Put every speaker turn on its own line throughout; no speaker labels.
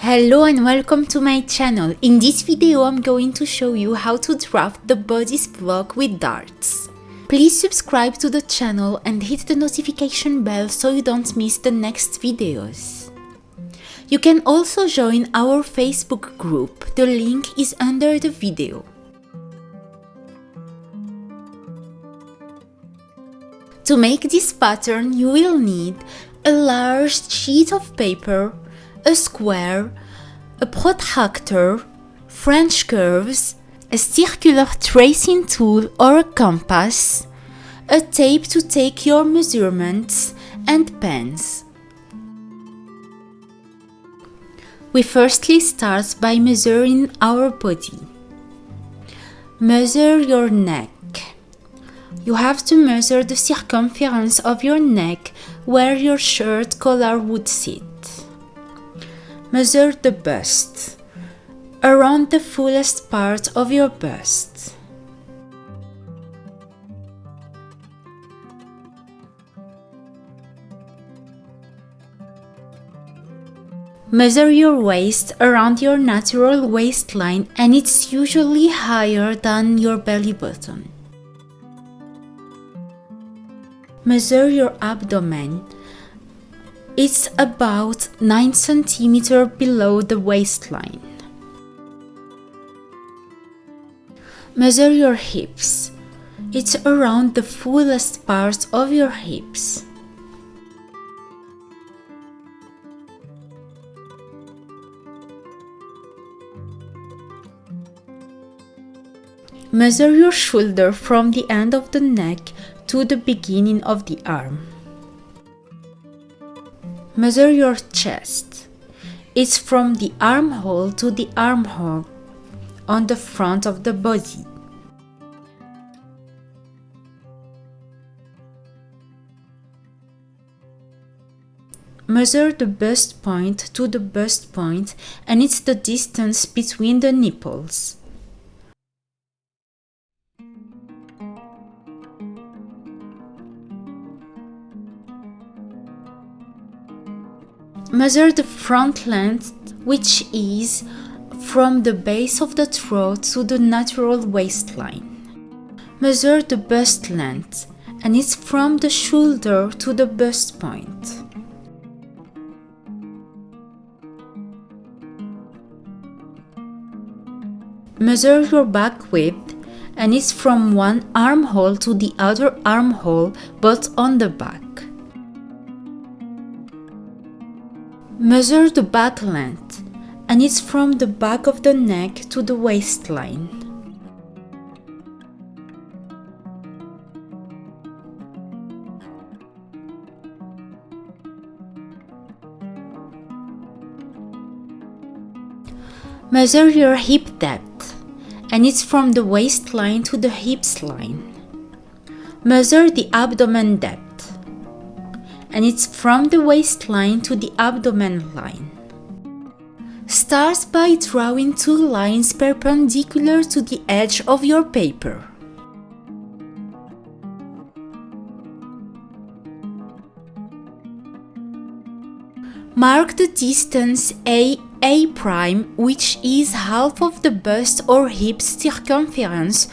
Hello and welcome to my channel. In this video I'm going to show you how to draft the bodice block with darts. Please subscribe to the channel and hit the notification bell so you don't miss the next videos. You can also join our Facebook group, the link is under the video. To make this pattern you will need a large sheet of paper, a square, a protractor, French curves, a circular tracing tool or a compass, a tape to take your measurements, and pens. We firstly start by measuring our body. Measure your neck. You have to measure the circumference of your neck where your shirt collar would sit. Measure the bust, around the fullest part of your bust. Measure your waist around your natural waistline, and it's usually higher than your belly button. Measure your abdomen. It's about 9 cm below the waistline. Measure your hips. It's around the fullest part of your hips. Measure your shoulder from the end of the neck to the beginning of the arm. Measure your chest. It's from the armhole to the armhole on the front of the body. Measure the bust point to the bust point, and it's the distance between the nipples. Measure the front length, which is from the base of the throat to the natural waistline. Measure the bust length, and it's from the shoulder to the bust point. Measure your back width, and it's from one armhole to the other armhole, but on the back. Measure the back length, and it's from the back of the neck to the waistline. Measure your hip depth, and it's from the waistline to the hips line. Measure the abdomen depth, and it's from the waistline to the abdomen line. Start by drawing two lines perpendicular to the edge of your paper. Mark the distance A' which is half of the bust or hip circumference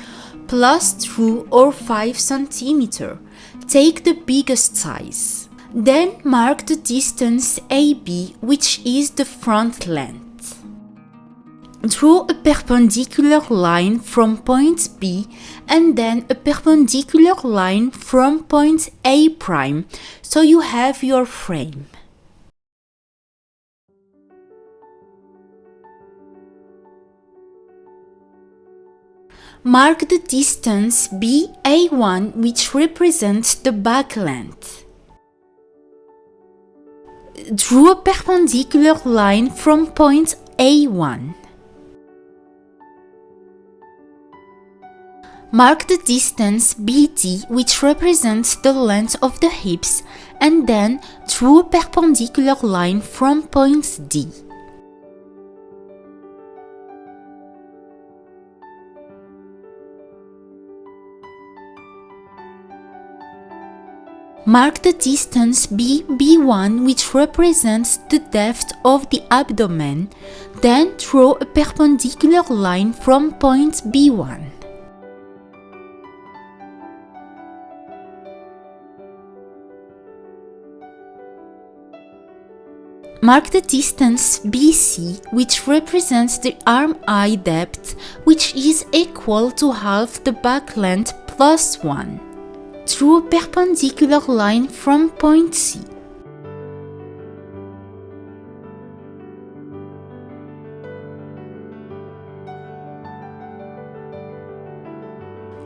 plus 2 or 5 cm. Take the biggest size. Then mark the distance AB, which is the front length. Draw a perpendicular line from point B and then a perpendicular line from point A', so you have your frame. Mark the distance BA1, which represents the back length. Draw a perpendicular line from point A1. Mark the distance BD, which represents the length of the hips, and then draw a perpendicular line from point D. Mark the distance B1, which represents the depth of the abdomen, then draw a perpendicular line from point B1. Mark the distance BC, which represents the arm-eye depth, which is equal to half the back length plus 1. Draw a perpendicular line from point C.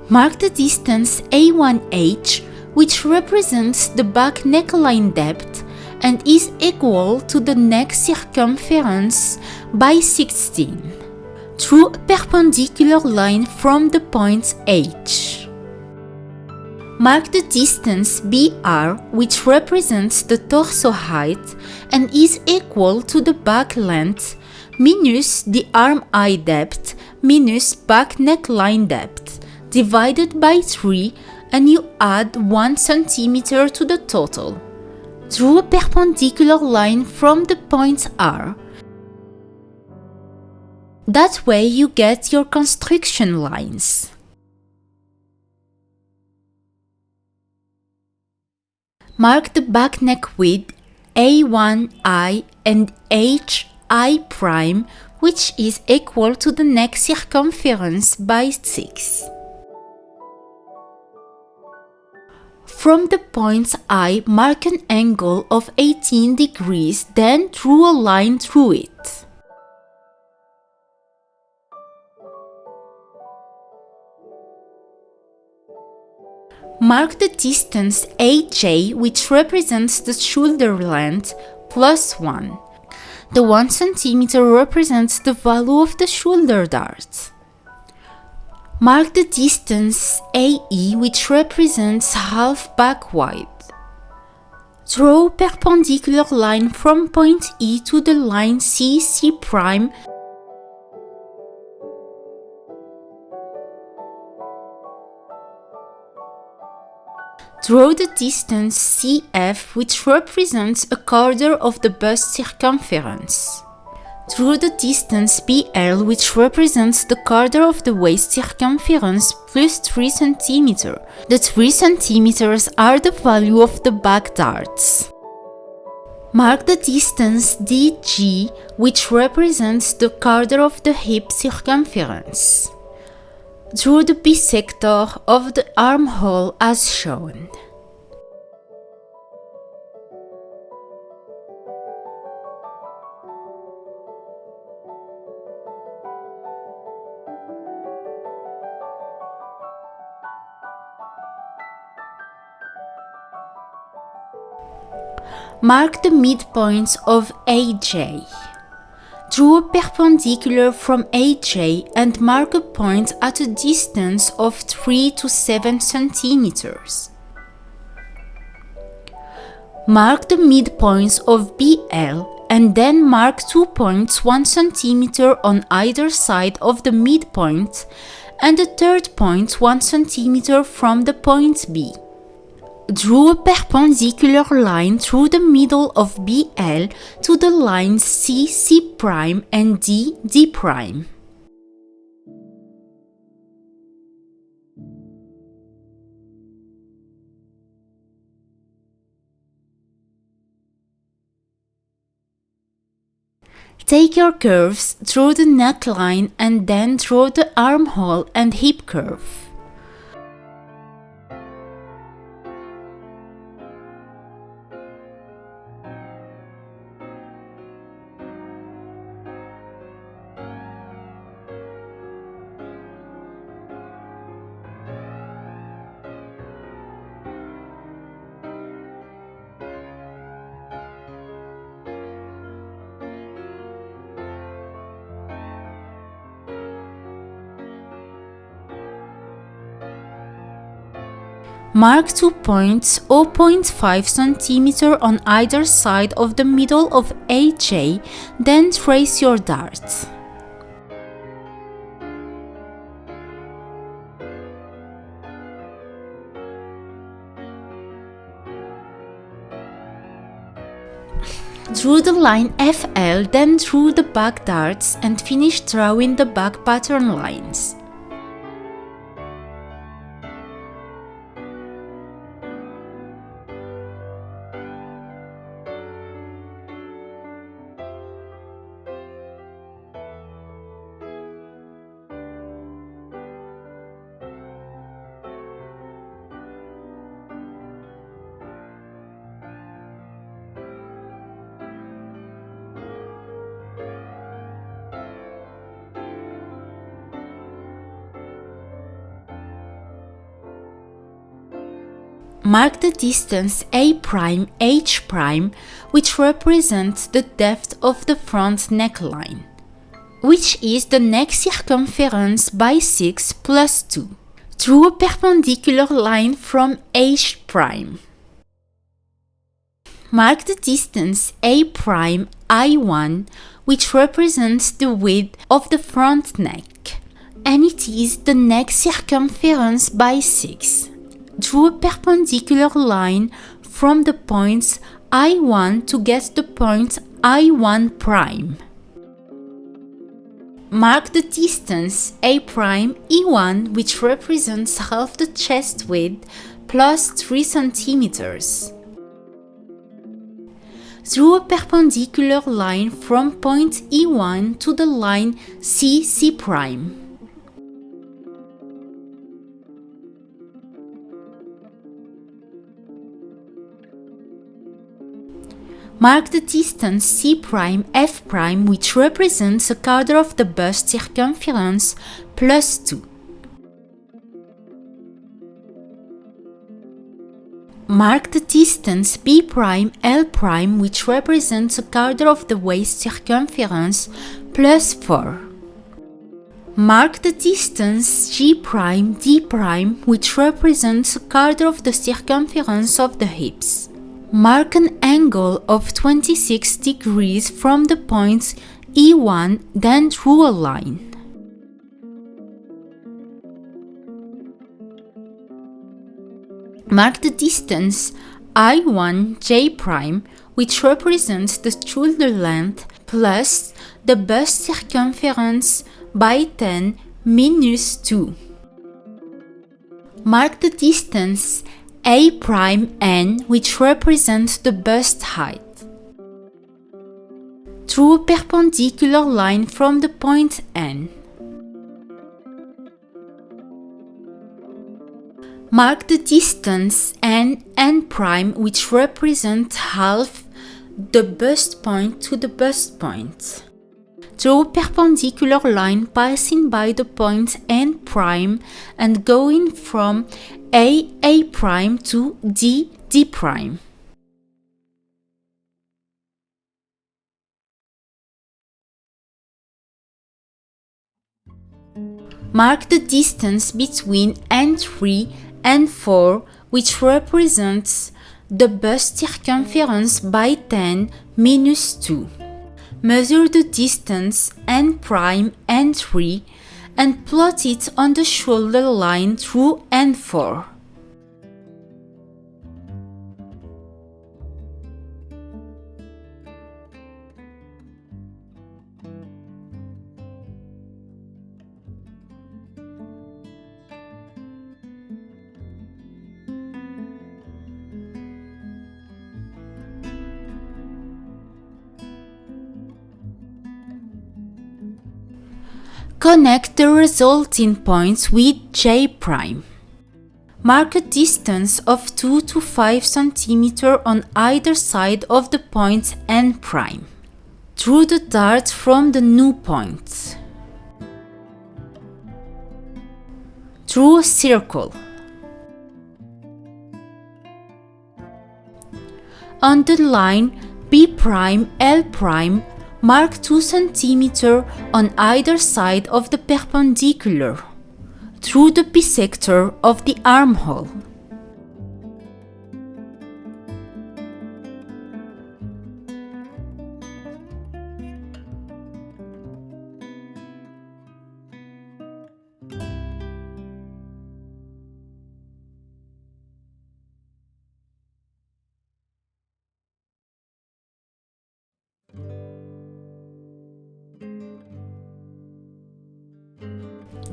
Mark the distance A1H, which represents the back neckline depth and is equal to the neck circumference by 16. Draw a perpendicular line from the point H. Mark the distance BR, which represents the torso height and is equal to the back length minus the arm-eye depth minus back neckline depth divided by 3, and you add 1 cm to the total. Draw a perpendicular line from the point R. That way you get your construction lines. Mark the back neck width A1I and HI', which is equal to the neck circumference by 6. From the point I, mark an angle of 18 degrees, then draw a line through it. Mark the distance AJ, which represents the shoulder length, plus 1. The 1 cm represents the value of the shoulder dart. Mark the distance AE, which represents half back wide. Draw a perpendicular line from point E to the line CC'. Draw the distance CF, which represents a quarter of the bust circumference. Draw the distance BL, which represents the quarter of the waist circumference plus 3 cm. The 3 cm are the value of the back darts. Mark the distance DG, which represents the quarter of the hip circumference. Draw the bisector of the armhole as shown. Mark the midpoints of AJ. Draw a perpendicular from AJ and mark a point at a distance of 3 to 7 cm. Mark the midpoints of BL and then mark 2 points 1 cm on either side of the midpoint and a third point 1 cm from the point B. Draw a perpendicular line through the middle of BL to the lines CC' and DD'. Take your curves, draw the neckline and then draw the armhole and hip curve. Mark 2 points 0.5 cm on either side of the middle of AJ, then trace your dart. Draw the line FL, then draw the back darts and finish drawing the back pattern lines. Mark the distance A'H', which represents the depth of the front neckline, which is the neck circumference by 6 plus 2. Draw a perpendicular line from H'. Mark the distance A'I', which represents the width of the front neck, and it is the neck circumference by 6. Draw a perpendicular line from the points I1 to get the point I1'. Mark the distance A'E1, which represents half the chest width plus 3 centimeters. Draw a perpendicular line from point E1 to the line CC'. Mark the distance C'F', which represents a quarter of the bust circumference plus 2. Mark the distance B'L', which represents a quarter of the waist circumference plus 4. Mark the distance G'D', which represents a quarter of the circumference of the hips. Mark an angle of 26 degrees from the points E1, then draw a line. Mark the distance I1J', which represents the shoulder length plus the bust circumference by 10 minus 2. Mark the distance A'N, which represents the bust height. Draw a perpendicular line from the point N. Mark the distance N', which represents half the bust point to the bust point. Draw a perpendicular line passing by the point N' and going from A' to D'. Mark the distance between N3 and 4, which represents the bust circumference by 10 minus 2. Measure the distance N', and plot it on the shoulder line through N4. Connect the resulting points with J'. Mark a distance of 2 to 5 cm on either side of the point N'. Draw the dart from the new point. Draw a circle. On the line B'L', mark 2 cm on either side of the perpendicular. Draw the bisector of the armhole.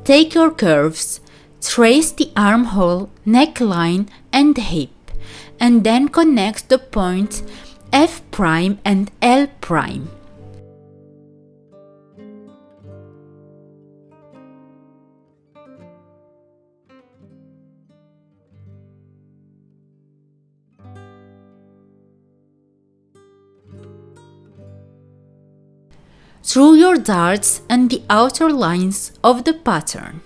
Take your curves, trace the armhole, neckline and hip, and then connect the points F' and L'. Through your darts and the outer lines of the pattern.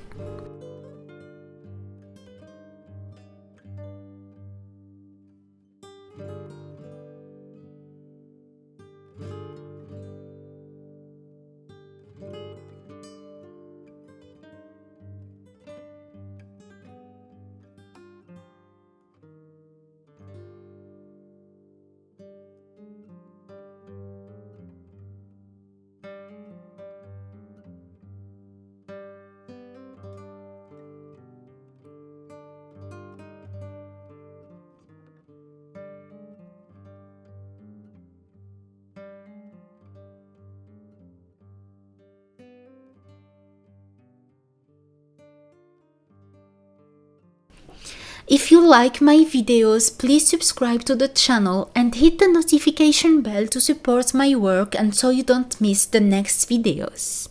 If you like my videos, please subscribe to the channel and hit the notification bell to support my work and so you don't miss the next videos.